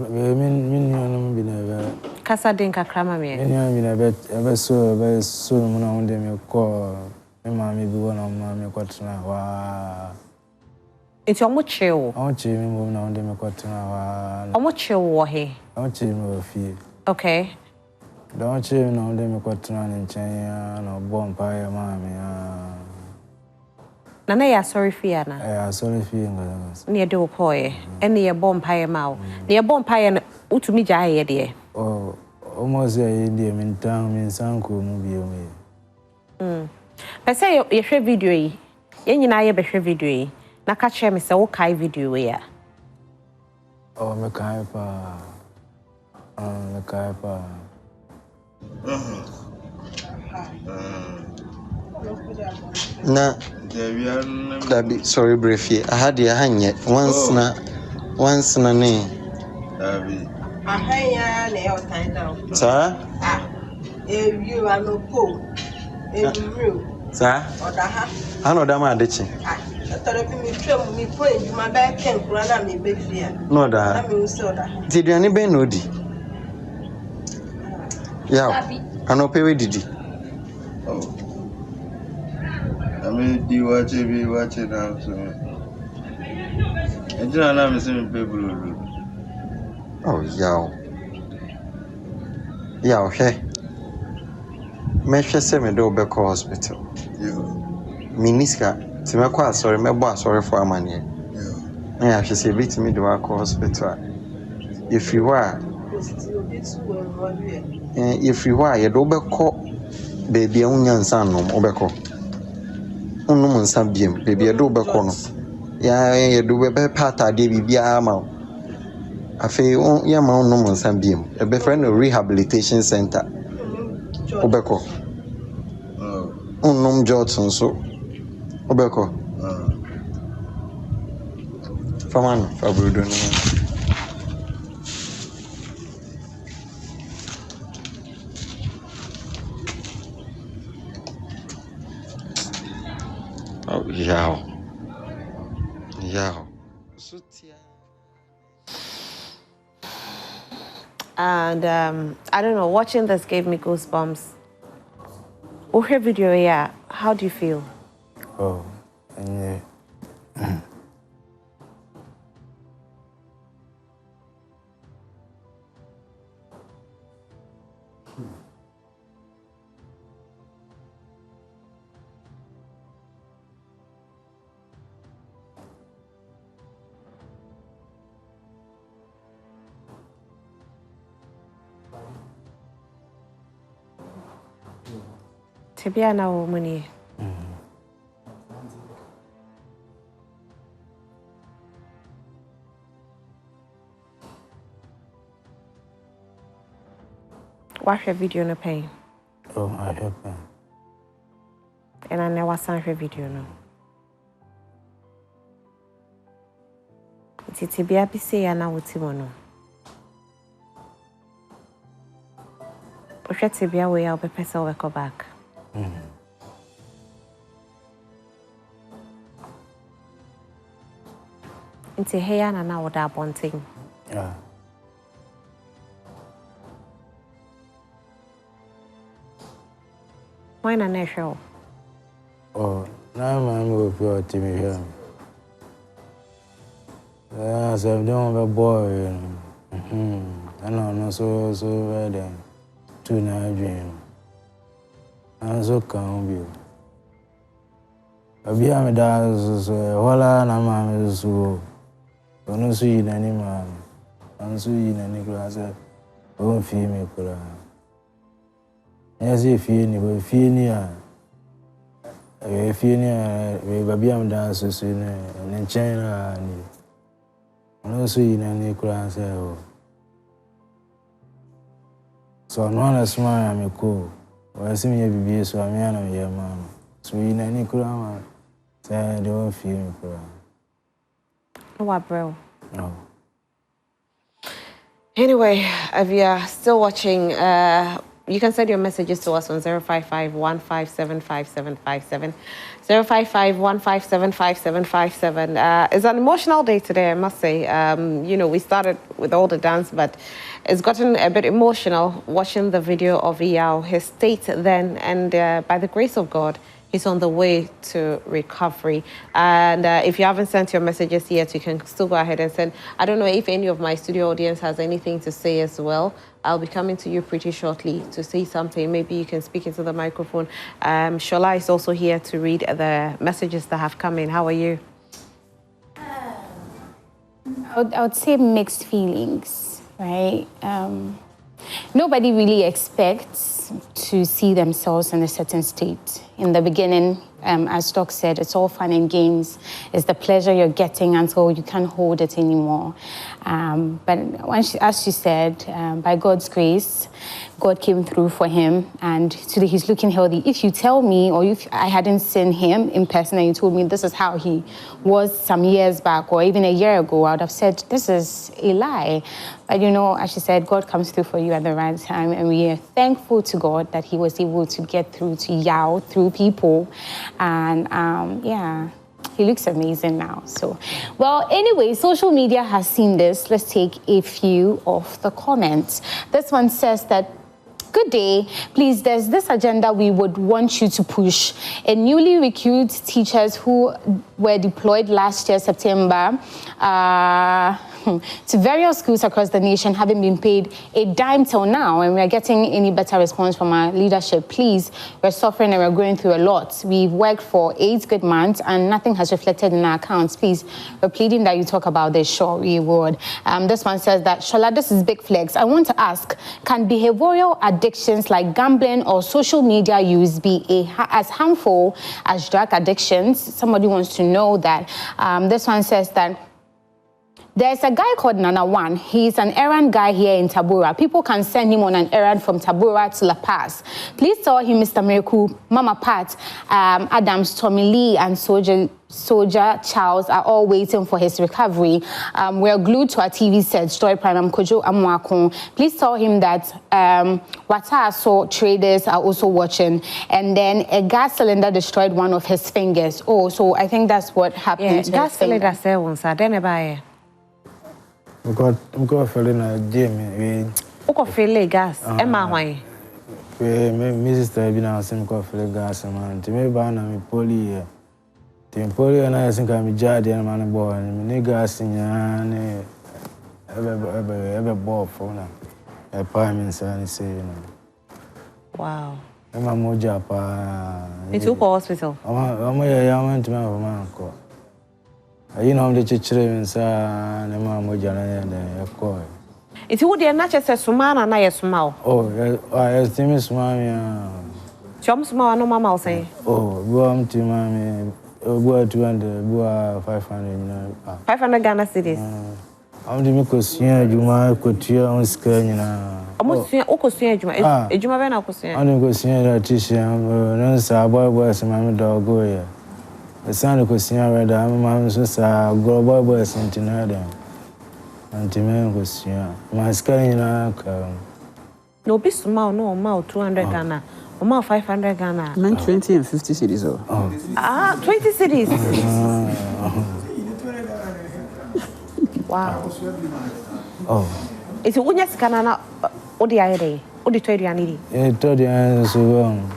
Kasa dinka krama me. Ever so, when they call. Mammy be one of mammy quatna. It's almost chill. I want you on them quatna. Almost chill war here. I want you no fear. Okay. Don't you know them quatna in China or bonfire, mammy? Nana, ya sorry for yana. I sorry for you. Near do poi, and near bonfire mouth. Near bonfire, utumi jay, dear. Oh, almost a Indian in town in Sanko movie. But say you share video yi. Yen nyina ye be share video yi. Na ka share me say wo kai video we ya. Oh, me kai pa. Me kai pa. Na Dabi, sorry briefly. I had your hand yet. Once na ne. Dabi. Ahanya na e time down. Sir? You are no po. Sir? I know that man ditching. No, that. Did you any no di? Yeah, I know pay with Didi. Oh, I mean, do you watch it now? So, and then I'm seeing people. Oh, yeah, okay. Make sure me do back hospital. Miniska, to me quite sorry, my boss sorry for a man here. Yeah, she said, beat me to work hospital. If you are, you do back baby, onion son, obeko. Unum some beam, baby, a do back on. Yeah, you do a better part of the baby armor. I feel young man, no some beam, a befriend rehabilitation center. Obeko. Unum Johnson so. Obeko. Faman Fabrudo. Oh, yeah. And I don't know, watching this gave me goosebumps. Okay, video, yeah. How do you feel? Oh, and Tibia na money. Watch your video no pain. oh, I have pain. And I never saw your video no. Tibia be say na wuti mono. Osha tibia we I'll be person we go back. Into here and now that one thing. Yeah. Why not show? Oh, now I'm going to put TV here. Yeah, so I'm doing a boy. I know, so ready. 2 night dream. I'm so calm, you. I'll be a dance, hola, and I'm so. I'm not seeing any man. I'm seeing any glass. I won't feel me. Yes, if you need, if you need, baby, I'm dancing in China. I'm not seeing any glass. So I'm not a smile, I'm cool. Well, I see me every day, so I'm here, man. So you know, Nikurama, say they won't feel me, What, bro? no. Anyway, if you are still watching, you can send your messages to us on 055-157-5757. 055-157-5757. It's an emotional day today, I must say. You know, we started with all the dance, but it's gotten a bit emotional watching the video of Yao, his state then, and by the grace of God, he's on the way to recovery. And if you haven't sent your messages yet, you can still go ahead and send. I don't know if any of my studio audience has anything to say as well. I'll be coming to you pretty shortly to say something. Maybe you can speak into the microphone. Shola is also here to read the messages that have come in. How are you? I would say mixed feelings, right? Nobody really expects to see themselves in a certain state. In the beginning, as Doc said, it's all fun and games. It's the pleasure you're getting until you can't hold it anymore. But as she said, by God's grace, God came through for him, and today he's looking healthy. If you tell me, or if I hadn't seen him in person and you told me this is how he was some years back or even a year ago, I would have said this is a lie. But you know, as she said, God comes through for you at the right time, and we are thankful to God that he was able to get through to Yao through people. And yeah, he looks amazing now. So, well, anyway, social media has seen this. Let's take a few of the comments. This one says that, good day. Please, there's this agenda we would want you to push. A newly recruited teachers who were deployed last year, September, to various schools across the nation haven't been paid a dime till now, and we're getting any better response from our leadership. Please, we're suffering and we're going through a lot. We've worked for 8 good months and nothing has reflected in our accounts. Please, we're pleading that you talk about this. Sure, we would. This one says that, Shola, this is big flex. I want to ask, can behavioral addictions like gambling or social media use be as harmful as drug addictions? Somebody wants to know that. This one says that, there's a guy called Nana One. He's an errand guy here in Tabora. People can send him on an errand from Tabora to La Paz. Please tell him Mr. Miracle, Mama Pat, Adams, Tommy Lee, and Soldier Charles are all waiting for his recovery. We're glued to our TV set, Story Prime, Kojo Amwakon. Please tell him that Wataso traders are also watching. And then a gas cylinder destroyed one of his fingers. Oh, so I think that's what happened to gas his finger. cylinder. I'm going feeling a Jamie. Feel gas. Emma, why? Mrs. Tabina, some coffee gas, and to me, Banna, me poly. The poly and I think I'm a jaddy and man boy, and me gas in your ever ball for now. A payment, and say, you know. Wow. I'm a moja. It's a hospital. I'm a young to my uncle. You know, the children and the mamma and the coy. It's would be a natural Sumana and I smile. Oh, I estimate Mammy. Chums, no mamma say. Oh, go on to Mammy. Go 200, go 500. 500 Ghana cities. I'm the Mikosia, you might go to your own screen. Almost Okosia, Jumavana Okosia. I'm going to see that Tisha, no, sir, boy, was a mammy dog go here. The son of Cosia read, I'm a sister, go boy, sent in her. And to me, Cosia, my screen. No, be small, no, amount 200 Ghana, amount 500 Ghana. 20 and 50 cities. Oh. 20 cities. Wow. Oh. It's a Unyas Canana, Odiade, Auditorianity. It told you I was so wrong.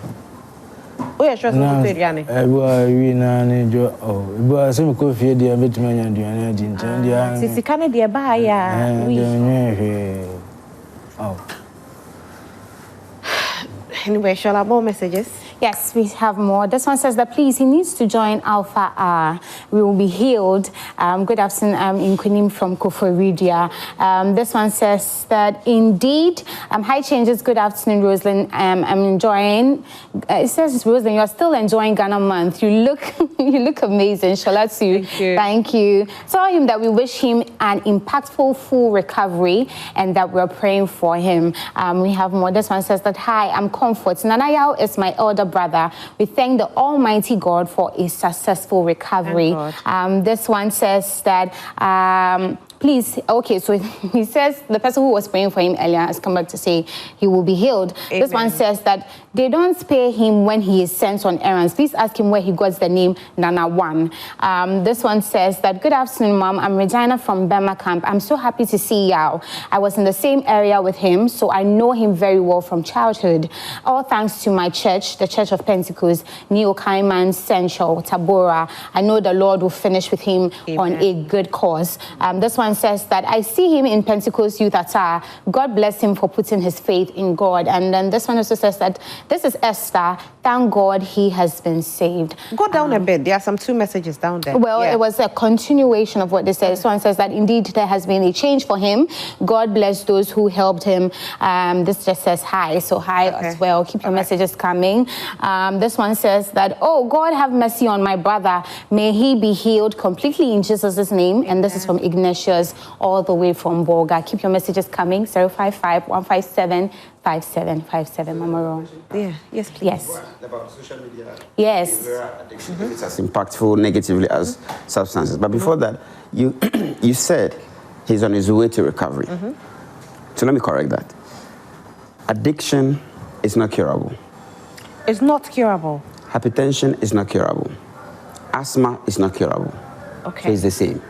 Oh, yeah, sure, Auditoriani. I was oh, it was some coffee, dear Bitman and Diana. Sissy Canada, Baya. Oh. Anyway, shall I have more messages? Yes, we have more. This one says that please, he needs to join Alpha R. We will be healed. Good afternoon, in Kunim from Koforidia. This one says that indeed, hi changes. Good afternoon, Rosalind. I'm enjoying. It says Rosalind, you are still enjoying Ghana month. You look amazing. Shola to you. Thank you. Thank you. Tell him that we wish him an impactful, full recovery, and that we're praying for him. We have more. This one says that hi, I'm Comfort. Nanayao is my elder brother. We thank the Almighty God for a successful recovery. This one says that, please, okay, so he says the person who was praying for him earlier has come back to say he will be healed. Amen. This one says that they don't spare him when he is sent on errands. Please ask him where he got the name Nana One. This one says that, good afternoon, Mom. I'm Regina from Bema Camp. I'm so happy to see Yao. I was in the same area with him, so I know him very well from childhood. All thanks to my church, the Church of Pentecost, Neo Kaiman Central, Tabora. I know the Lord will finish with him on a good cause. This one says that I see him in Pentecost Youth Attire. God bless him for putting his faith in God. And then this one also says that this is Esther. Thank God he has been saved. Go down a bit. There are some 2 messages down there. Well, it was a continuation of what they said. Someone says that indeed there has been a change for him. God bless those who helped him. This just says hi. So hi as well. Keep your messages coming. This one says that, oh, God have mercy on my brother. May he be healed completely in Jesus' name. And this is from Ignatius, all the way from Bolga. Keep your messages coming. 055-157-5757. Mama Ron. Yeah. Yes, please. Yes. About social media. Yes. Addiction. It's as impactful negatively as substances. But before that, you you said he's on his way to recovery. So let me correct that. Addiction is not curable. It's not curable. Hypertension is not curable. Asthma is not curable. Okay. So it's the same.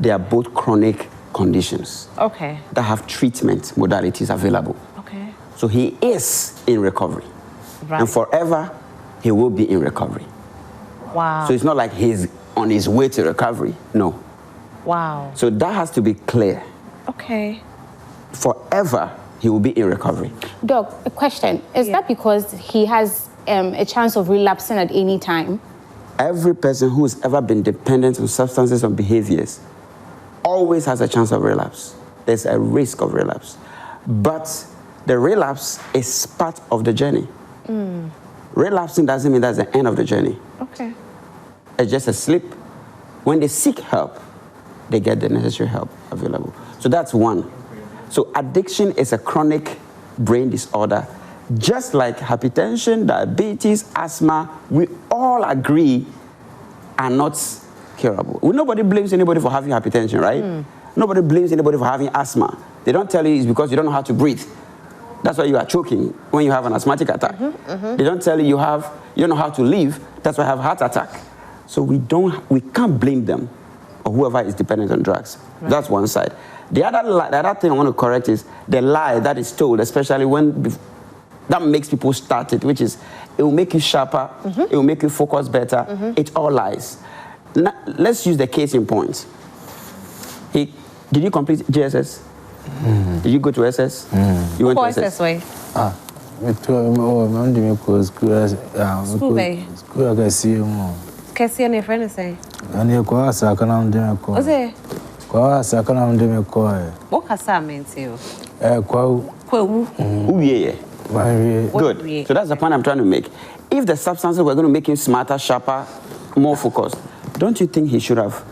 They are both chronic conditions. Okay. That have treatment modalities available. Okay. So he is in recovery. Right. And forever, he will be in recovery. Wow. So it's not like he's on his way to recovery. No. Wow. So that has to be clear. Okay. Forever, he will be in recovery. Doc, a question. Is that because he has a chance of relapsing at any time? Every person who's ever been dependent on substances and behaviors always has a chance of relapse. There's a risk of relapse. But the relapse is part of the journey. Relapsing doesn't mean that's the end of the journey. Okay. It's just a slip. When they seek help, they get the necessary help available. So that's one. So addiction is a chronic brain disorder. Just like hypertension, diabetes, asthma, we all agree are not curable. Nobody blames anybody for having hypertension, right? Nobody blames anybody for having asthma. They don't tell you it's because you don't know how to breathe. That's why you are choking when you have an asthmatic attack. They don't tell you you don't know how to live. That's why you have a heart attack. So we can't blame them or whoever is dependent on drugs. Right. That's one side. The other thing I want to correct is the lie that is told, especially when that makes people start it, which is it will make you sharper, it will make you focus better. It's all lies. Now, let's use the case in point. Did you complete JSS? Did you go to SS? You went to SS? Way. Me too. I'm doing school. School I can see you. Kesi and your friend is saying. And you go as I can am doing a call. What's it? Go as I can am doing a call. What has that meant to you? Good. So that's the point I'm trying to make. If the substances were going to make him smarter, sharper, more focused, don't you think he should have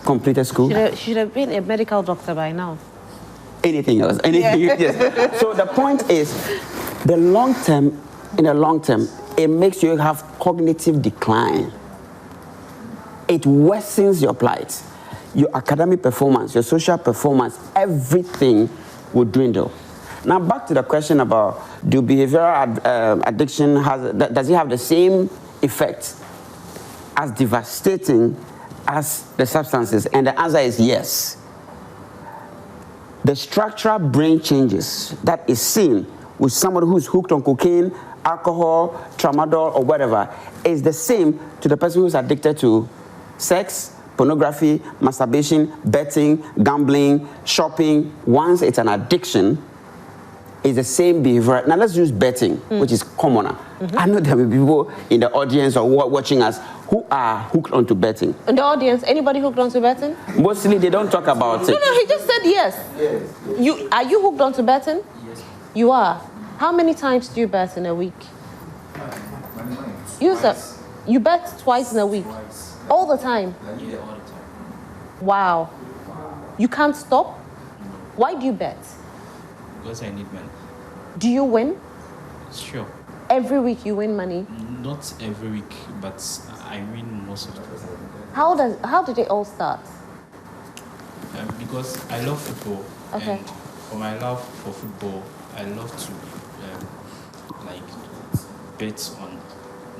completed school? Should have been a medical doctor by now. Anything else? Anything? Yes. So the point is, in the long term, it makes you have cognitive decline. It worsens your plight. Your academic performance, your social performance, everything will dwindle. Now back to the question about do behavioral addiction does it have the same effect as devastating as the substances? And the answer is yes. The structural brain changes that is seen with somebody who's hooked on cocaine, alcohol, tramadol, or whatever is the same to the person who's addicted to sex, pornography, masturbation, betting, gambling, shopping. Once it's an addiction, it's the same behavior. Now let's use betting, which is commoner. I know there will be people in the audience or watching us who are hooked onto betting. In the audience, anybody hooked onto betting? Mostly they don't talk about it. No, he just said yes. Are you hooked onto betting? Yes. You are. How many times do you bet in a week? You bet twice in a week? Twice. All the time? I need it all the time. Wow. You can't stop? Why do you bet? Because I need money. Do you win? Sure. every week you win money? Not every week, but I win most of the time. How did it all start? Because I love football. Okay. And for my love for football, I love to like bet on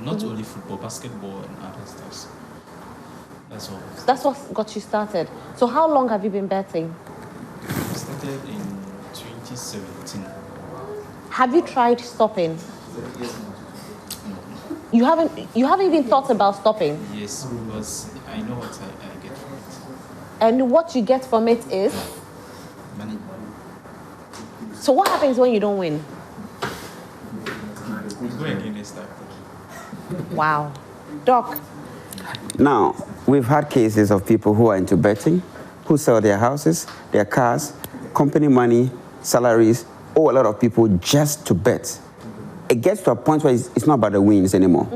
not only football, basketball, and other stuff. That's all. That's what got you started. So how long have you been betting? I started in 2017. Have you tried stopping? No. You haven't even thought about stopping? Yes, because I know what I get from it. And what you get from it is? Money. So what happens when you don't win? We go again next time. Wow. Doc. Now, we've had cases of people who are into betting, who sell their houses, their cars, company money, salaries, or a lot of people just to bet. It gets to a point where it's not about the wins anymore.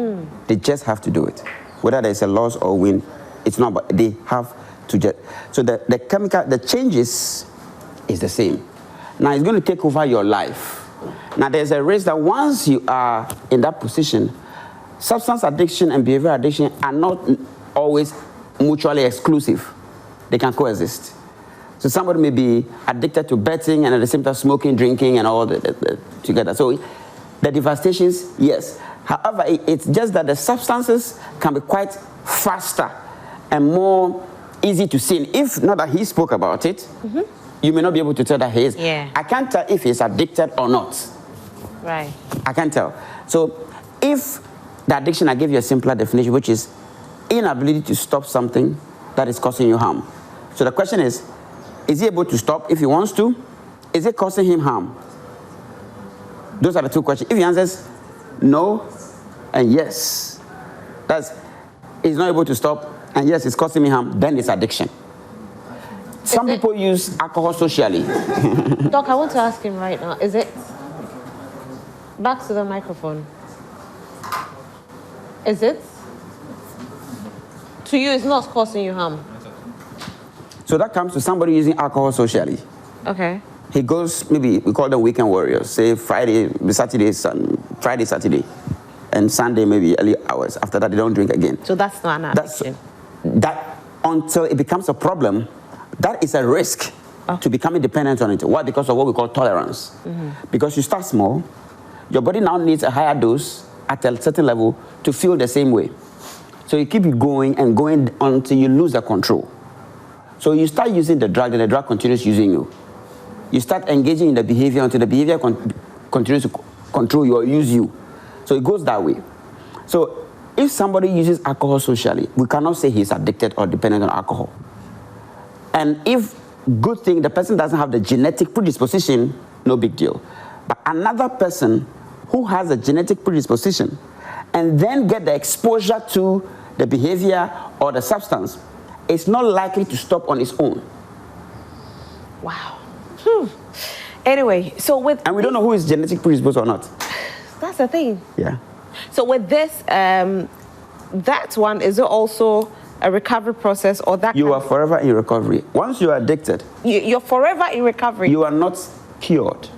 They just have to do it. Whether there's a loss or win, it's not about, they have to just. So the chemical, the changes is the same. Now it's going to take over your life. Now there's a risk that once you are in that position, substance addiction and behavior addiction are not always mutually exclusive. They can coexist. So somebody may be addicted to betting and at the same time smoking, drinking, and all together. So the devastations, yes. However, it's just that the substances can be quite faster and more easy to see. If not that he spoke about it, you may not be able to tell that he is. Yeah. I can't tell if he's addicted or not. Right. I can't tell. So if the addiction, I gave you a simpler definition, which is inability to stop something that is causing you harm. So the question is he able to stop if he wants to? Is it causing him harm? Those are the two questions. If he answers no and yes, he's not able to stop, and yes, it's causing me harm, then it's addiction. Some people use alcohol socially. Doc, I want to ask him right now, is it... Back to the microphone. Is it? To you, it's not causing you harm? So that comes to somebody using alcohol socially. Okay. He goes, maybe we call them weekend warriors, say Friday, Saturday, Saturday, and Sunday maybe early hours. After that, they don't drink again. So that's not an addiction? That until it becomes a problem, that is a risk to becoming dependent on it. Why? Because of what we call tolerance. Because you start small, your body now needs a higher dose at a certain level to feel the same way. So you keep going and going until you lose the control. So you start using the drug, and the drug continues using you. You start engaging in the behavior until the behavior continues to control you or use you. So it goes that way. So if somebody uses alcohol socially, we cannot say he's addicted or dependent on alcohol. And if, good thing, the person doesn't have the genetic predisposition, no big deal. But another person who has a genetic predisposition and then get the exposure to the behavior or the substance, is not likely to stop on its own. Wow. Anyway, so with... And we don't know who is genetic predisposed or not. That's the thing. Yeah. So with this, that one, is it also a recovery process or that... You are forever in recovery. Once you are addicted... You're forever in recovery. You are not cured.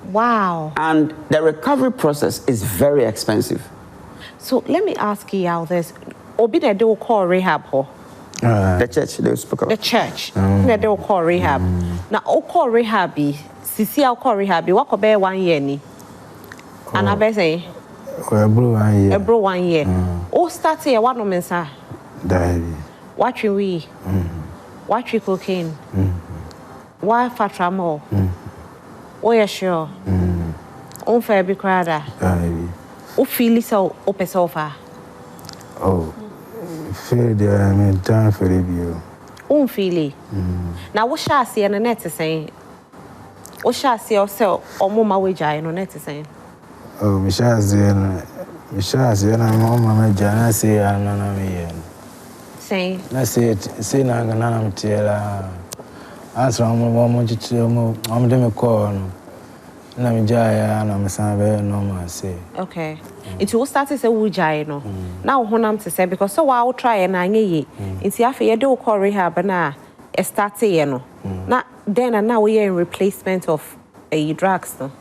Wow. And the recovery process is very expensive. So let me ask you all this. Obi na do call rehab ho. The church, they spoke about. The church. Na do call rehab. Na o call rehab bi. Sisi o call rehab bi. What be 1 year ni? And I be say. Ebro 1 year. Ebro 1 year. O start here what no mensa. Diary. What we? What we cocaine? Why fatramol? O yeah sure. On fair be crowder. Diary. O feel so o pesofa. Oh. Feel the me time for review. On feel. Now what shall I see on the net saying? What shall I see yourself or mama wage I no net saying? Oh, me shall say na mama jana say anana me. Saying. Na say na ngana me tiela. Answer mo chichi mo dem me call no. Na me jaya na me san be normal say. Okay. It will start to say wujai no. Now honam to say because so I'll try and anye ye. Inti afi ye do call rehab na e start ye no. Na then and now we are in replacement of drugs no.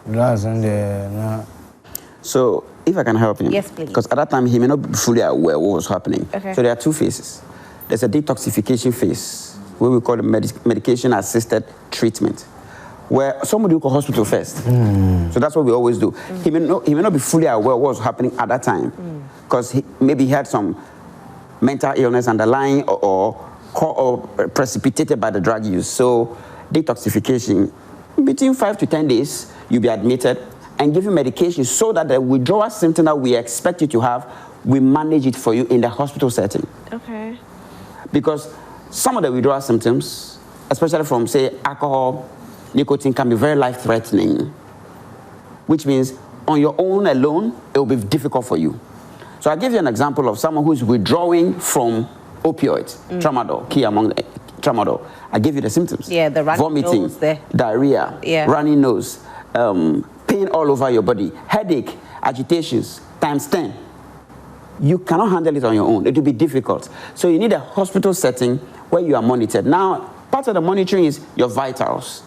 Last Sunday, no. So, if I can help him. Yes, please. Because at that time, he may not be fully aware what was happening. Okay. So there are two phases. There's a detoxification phase, where we call it medication-assisted treatment, where somebody will go hospital first. So that's what we always do. He may not be fully aware of what was happening at that time, because maybe he had some mental illness underlying or precipitated by the drug use. So detoxification, between 5 to 10 days, you'll be admitted and given medication so that the withdrawal symptom that we expect you to have, we manage it for you in the hospital setting. Okay. Because some of the withdrawal symptoms, especially from, say, alcohol, nicotine, can be very life-threatening, which means on your own alone, it will be difficult for you. So I'll give you an example of someone who's withdrawing from opioids, tramadol, key among the tramadol. I give you the symptoms. Yeah, the running vomiting, nose there. diarrhea, Yeah. running nose, pain all over your body, headache, agitations, times 10. You cannot handle it on your own. It will be difficult. So you need a hospital setting where you are monitored. Now, part of the monitoring is your vitals.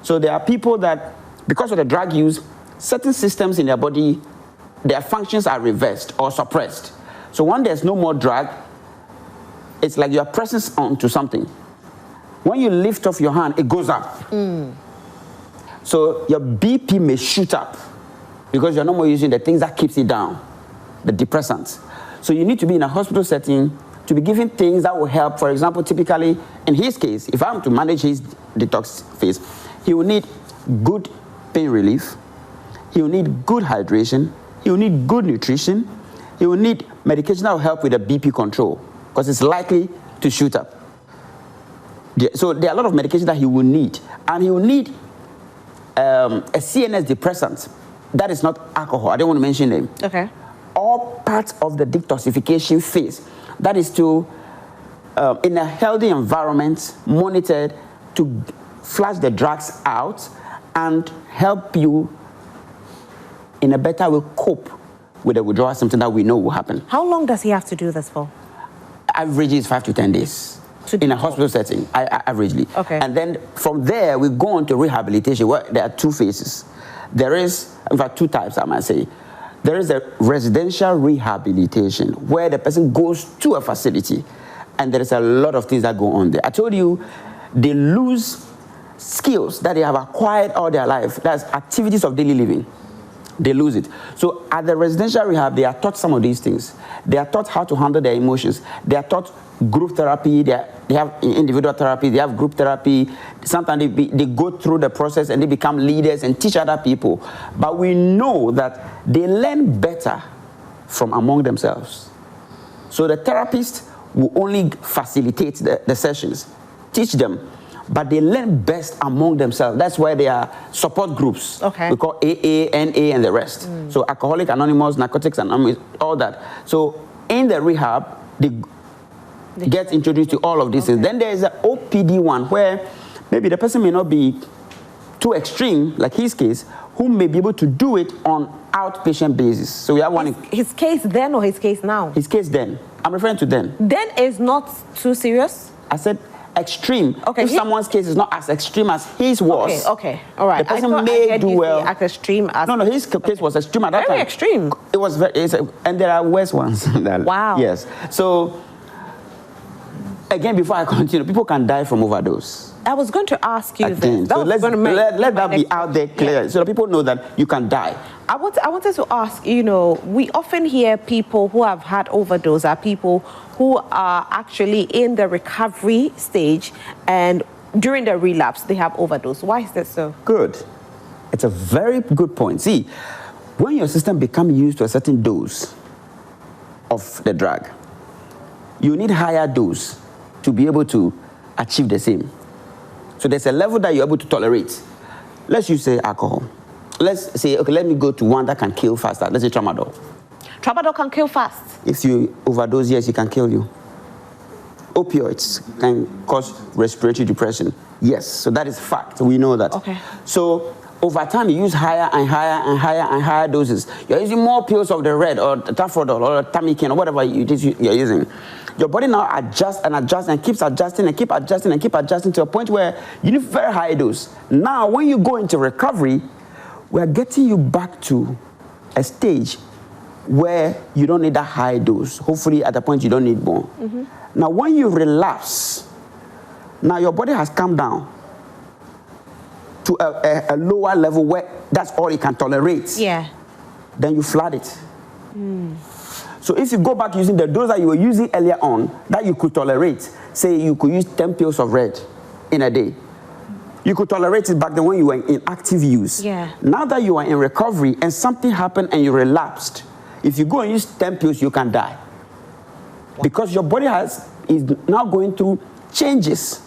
So there are people that, because of the drug use, certain systems in their body, their functions are reversed or suppressed. So when there's no more drug, it's like you're pressing onto something. When you lift off your hand, it goes up. So your BP may shoot up because you're no more using the things that keeps it down, the depressants. So you need to be in a hospital setting to be given things that will help. For example, typically, in his case, if I'm to manage his detox phase, he will need good pain relief, he will need good hydration, he will need good nutrition, he will need medication that will help with the BP control because it's likely to shoot up. So there are a lot of medication that he will need, and he will need a CNS depressant that is not alcohol. I don't want to mention them. Okay. All part of the detoxification phase. That is to, in a healthy environment, monitored to flush the drugs out and help you in a better way cope with the withdrawal symptom that we know will happen. How long does he have to do this for? Average is 5 to 10 days. In a hospital setting, averagely. Okay. And then from there, we go on to rehabilitation, where there are two phases. There is, in fact, two types, I might say. There is a residential rehabilitation, where the person goes to a facility, and there is a lot of things that go on there. I told you, they lose skills that they have acquired all their life. That's activities of daily living. They lose it. So at the residential rehab, they are taught some of these things. They are taught how to handle their emotions. They are taught group therapy. They have individual therapy. They have group therapy. Sometimes they go through the process and they become leaders and teach other people. But we know that they learn better from among themselves. So the therapist will only facilitate the sessions, teach them, but they learn best among themselves. That's why there are support groups. Okay. We call AA, NA, and the rest. So Alcoholic Anonymous, Narcotics Anonymous, all that. So in the rehab, they get introduced to all of these things. Then there is an OPD one, where maybe the person may not be too extreme, like his case, who may be able to do it on outpatient basis. So we have one. His case then or his case now? His case then. I'm referring to then. Then is not too serious? I said extreme. Okay. If someone's case is not as extreme as his was, Okay. All right. the person may do well. As extreme as No, his case was extreme at that time. very extreme. It was very, and there are worse ones. Wow. Yes. So again, before I continue, people can die from overdose. I was going to ask you Again. this. So let that be out there clear, so that people know that you can die. I wanted to ask, we often hear people who have had overdose are people who are actually in the recovery stage, and during the relapse, they have overdose. Why is that so? Good. It's a very good point. See, when your system becomes used to a certain dose of the drug, you need higher dose to be able to achieve the same. So there's a level that you're able to tolerate. Let's use, say, alcohol. Let's say, okay, let me go to one that can kill faster. Let's say tramadol. Tramadol can kill fast. If you overdose, yes, it can kill you. Opioids can cause respiratory depression. Yes, so that is fact. We know that. Okay. So over time, you use higher and higher and higher and higher doses. You're using more pills of the red or the tafodol or Tamiflu or whatever you're using. Your body now adjusts and adjusts and keeps adjusting and keep adjusting and keep adjusting to a point where you need very high dose. Now, when you go into recovery, we are getting you back to a stage where you don't need that high dose. Hopefully at a point you don't need more. Now when you relapse, now your body has come down to a lower level where that's all it can tolerate. Yeah. Then you flood it. So if you go back using the dose that you were using earlier on, that you could tolerate, say you could use 10 pills of red in a day. You could tolerate it back then when you were in active use. Yeah. Now that you are in recovery and something happened and you relapsed, if you go and use 10 pills, you can die. Because your body is now going through changes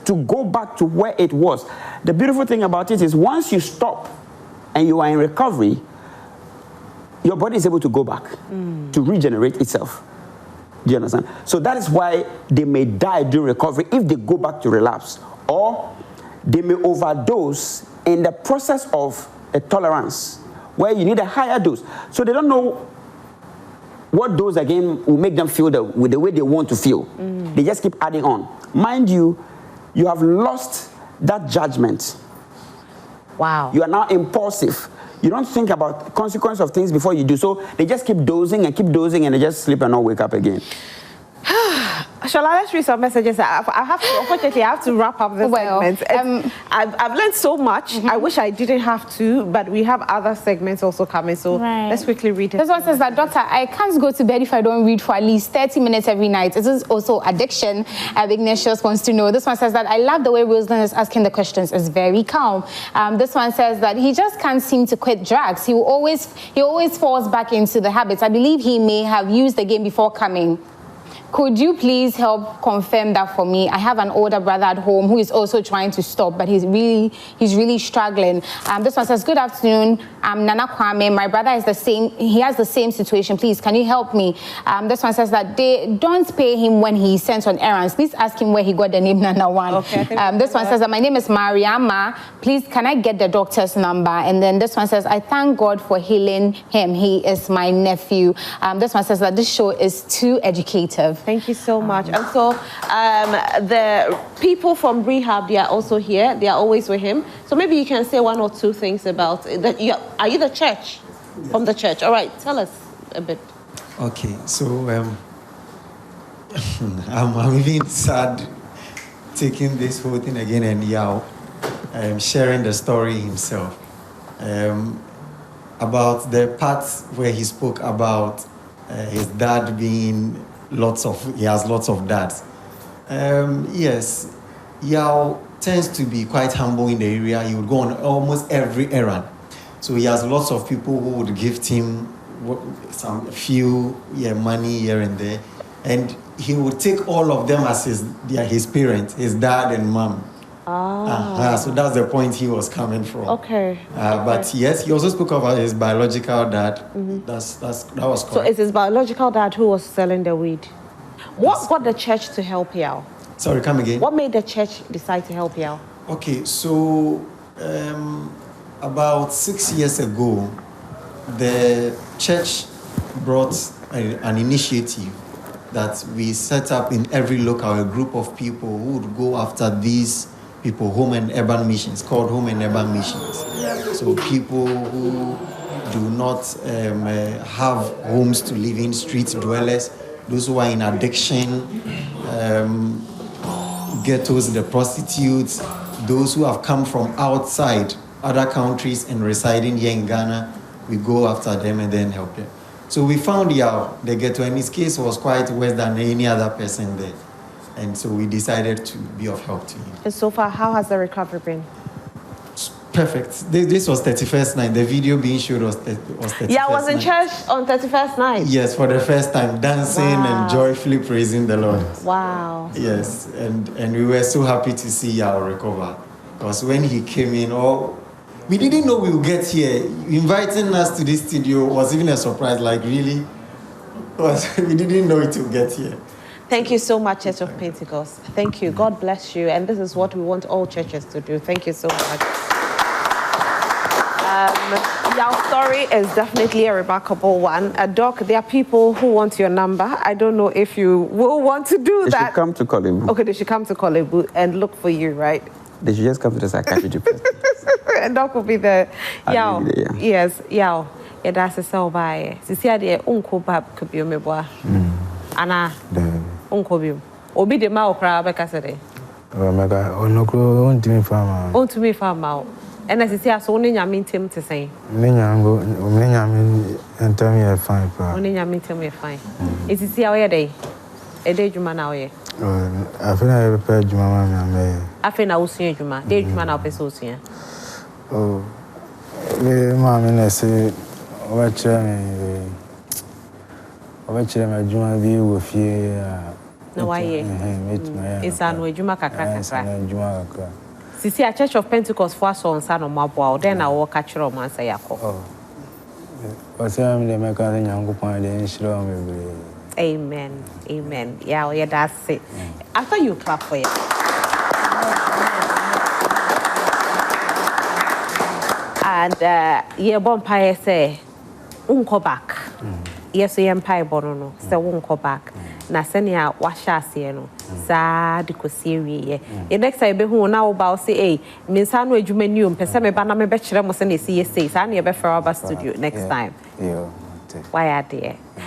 to go back to where it was. The beautiful thing about it is once you stop and you are in recovery, your body is able to go back to regenerate itself. Do you understand? So that is why they may die during recovery if they go back to relapse, or they may overdose in the process of a tolerance where you need a higher dose. So they don't know what dose again will make them feel with the way they want to feel. They just keep adding on. Mind you, you have lost that judgment. Wow. You are now impulsive. You don't think about consequence of things before you do. So they just keep dozing and they just sleep and not wake up again. Shala, let's read some messages. Unfortunately, I have to wrap up this segment. I've learned so much. I wish I didn't have to, but we have other segments also coming. So let's quickly read it. This one says that, Doctor, I can't go to bed if I don't read for at least 30 minutes every night. This is also addiction. Ignatius wants to know. This one says that I love the way Rosalind is asking the questions. It's very calm. This one says that he just can't seem to quit drugs. He always falls back into the habits. I believe he may have used the game before coming. Could you please help confirm that for me? I have an older brother at home who is also trying to stop, but he's really struggling. This one says, good afternoon. I'm Nana Kwame. My brother is he has the same situation. Please, can you help me? This one says that they don't pay him when he sends on errands. Please ask him where he got the name Nana One. Okay, this one says that my name is Mariama. Please, can I get the doctor's number? And then this one says, I thank God for healing him. He is my nephew. This one says that this show is too educative. Thank you so much. And so the people from rehab, they are also here. They are always with him. So maybe you can say one or two things about that. Are you the church? From the church? All right, tell us a bit. Okay, so I'm even sad taking this whole thing again and Yao sharing the story himself about the part where he spoke about his dad being he has lots of dads. Yes, Yao tends to be quite humble in the area. He would go on almost every errand. So he has lots of people who would gift him some few money here and there. And he would take all of them as his parents, his dad and mom. So that's the point he was coming from. Okay. But yes, he also spoke about his biological dad. That was correct. So it's his biological dad who was selling the weed. What got the church to help you out? Sorry, come again. What made the church decide to help you out? Okay, so about 6 years ago, the church brought an initiative that we set up in every local, a group of people who would go after these people, home and urban missions, called home and urban missions. So people who do not have homes to live in, street dwellers, those who are in addiction, ghettos, the prostitutes, those who have come from outside other countries and residing here in Ghana, we go after them and then help them. So we found the ghetto, and his case was quite worse than any other person there. And so we decided to be of help to him. And so far, how has the recovery been? Perfect. This was 31st night. The video being showed was 31st night. Yeah, I was in church on 31st night. Yes, for the first time, dancing and joyfully praising the Lord. Wow. Yes, and we were so happy to see Yao recover. Because when he came in, we didn't know we would get here. Inviting us to this studio was even a surprise, like really. We didn't know it would get here. Thank you so much, Church of Pentecost. Thank you. God bless you. And this is what we want all churches to do. Thank you so much. Your story is definitely a remarkable one. Doc, there are people who want your number. I don't know if you will want to do that. They should come to Kolebu. Okay, they should come to Kolebu and look for you, right? They should just come to the psychiatry department. And that could be the Yao. Yes, Yao. Yeah, that's a so by. See, the uncle Bab could be a meboa. Anna, uncle you. Obi the mouth crab, because I say. Oh, my God, oh, no, on to me, farmer. On to me, farmer. And as I say, I saw only your meet him to say. Many and tell me I find. Only your meet him, fine. Is it our day? A day, you man, I feel I repaired your mamma. I think I will see you, man. Day, you man, I'll be so soon. Oh, mamma, I say, watch me. Watch my Juma view with you. No, why? It's an way, Juma Cacra. See, a Church of Pentecost for us on San Mabwa, then I will catch your man say, oh, what's the American young point in Shiro? Amen. Amen. Yeah, that's it. After you clap for it. And yeah, Bompire say, unko back. Yes, we empire bono, so unko back. Na senia washa asieno. Sa di kosiri. The next time be who now about say, hey, minsano ejumenium, pesa me bana me bechira mo se ne see say, sa ne be for our studio next time. Yeah. Why are there?